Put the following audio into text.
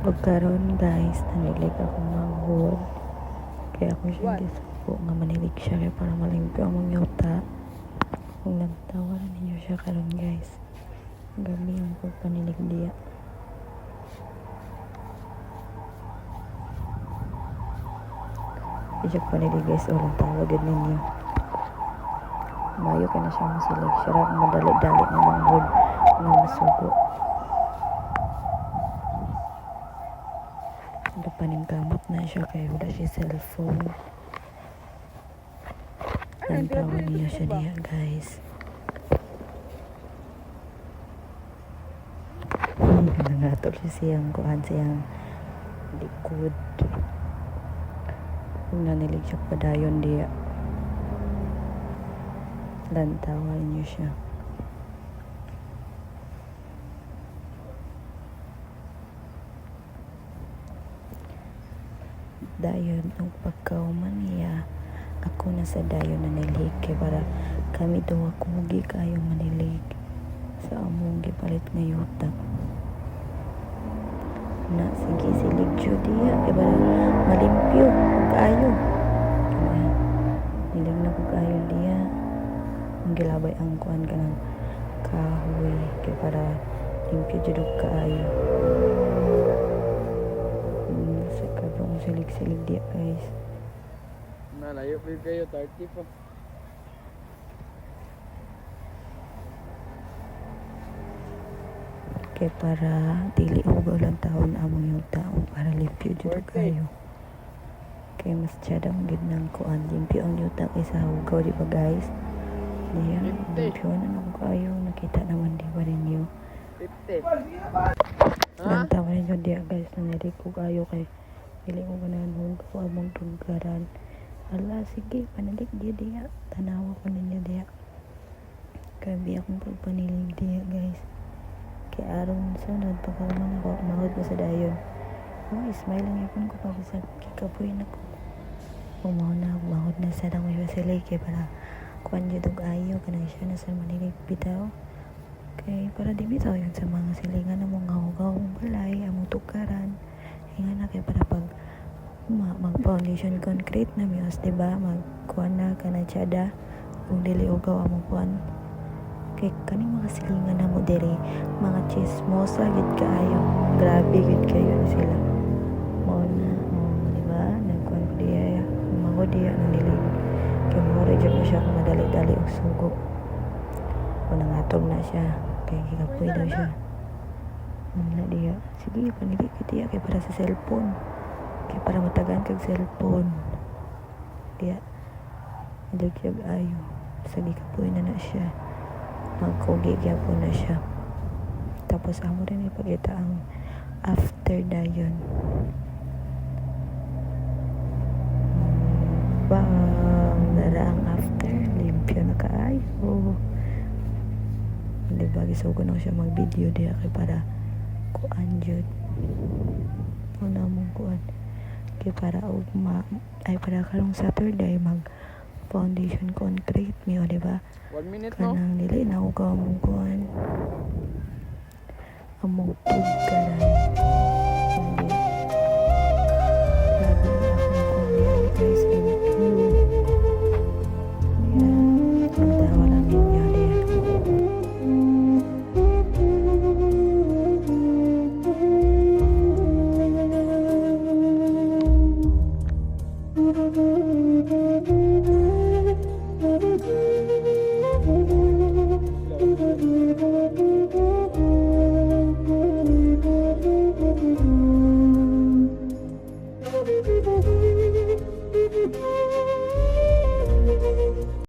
Pagkaroon guys, nanilig ako manghod. Kaya ako siya gisuko nga manilig siya kaya para malimpyo ang mga yuta. Kung nagtawaran ninyo siya karon guys. Gabi ang pagpanilig diya. Isyak panilig guys, walang tawagin ninyo. Mayo ka na siya masilig. Siya rin madali-dali ng manghod na masugo. Paningkamot na siya kaya wala siya cellphone. Nantawan niya siya niya guys. Nangatol siya siyang kuhan siyang likod. Kung nanilig siya padayon diya. Lantawan niyo siya. Dayon ang pagkauman niya ako na sa dayon na nilig kay para kami daw ako mugi kayo manilig sa among gipalit nga yuta na sige silig jud diya kay para malimpyo kayo nilig na ko kayo diya ang gilabay ang kuan ka ng kahoy kay para limpyo jud kayo. Silig-silig dia guys. Malayo pa kayo, 30 pa. Kaya para dili ugaw lang taon among yung taon para limpyo jud kayo. Kaya mas tiyadang gid nang kuan limpyo ang yuta kaysa ugaw di ba guys? Diya, limpyo na nung kayo. Nakita naman di ba ninyo? 50. Lantawan ninyo diya guys. Nanilig ko kayo kay pili ko ganahan hugaw among tugaran. Ala, sige, panilig diya. Tanawa ko ninyo diya. Grabe akong pagpanilig diya guys. Kaya aron sunod pagkaman ako, mahod ko sa dayon. Oh, smile lang yapon ko pag sa kikapuin ako. Umaw na, mahod na sa dang may wasilay kaya para kuan dyan og ayaw kanang siya na sa manilig bitaw. Kaya para di bitaw yun sa mga silingan na mga hugaw balay, among tukaran. Hinga na kaya para pag mag-foundation concrete na miyos, diba? Mag-kuan na ka na tiyada kung dili ugaw among kuan. Kay kaning mga silingan na mo diri, mga chismosa gid kaayo. Grabe gid kayo sila. Mao na, diba? Nagkuan ko diya, mga diya na nilig. Kaya mo rin dyan siya kung madali-dali og sugo. O nangatog na siya, kaya kikapoy daw siya. Wala diya. Sige, panilig ko diya kay para sa cellphone. Kaya para matagaan kag cellphone. Diya. Nilig siya ayo. Sige, kapoy na siya. Magkugi po na siya. Tapos amo rin ipakita ang after dayon. Bang! Nara ang after. Limpyo na kaayo. Diba, gisugo na siya mag-video diya kay para kuan jud. Una mong kuan. Kaya para ugma ay para karong Saturday mag foundation concrete miyo, diba? 1 minute no? Kanang dili na ugaw mong kuan. Among tugaran. Hindi. Grabe na akong kuan dili guys. Thank you. Yeah. Ang tawa lang ninyo diya. Hello.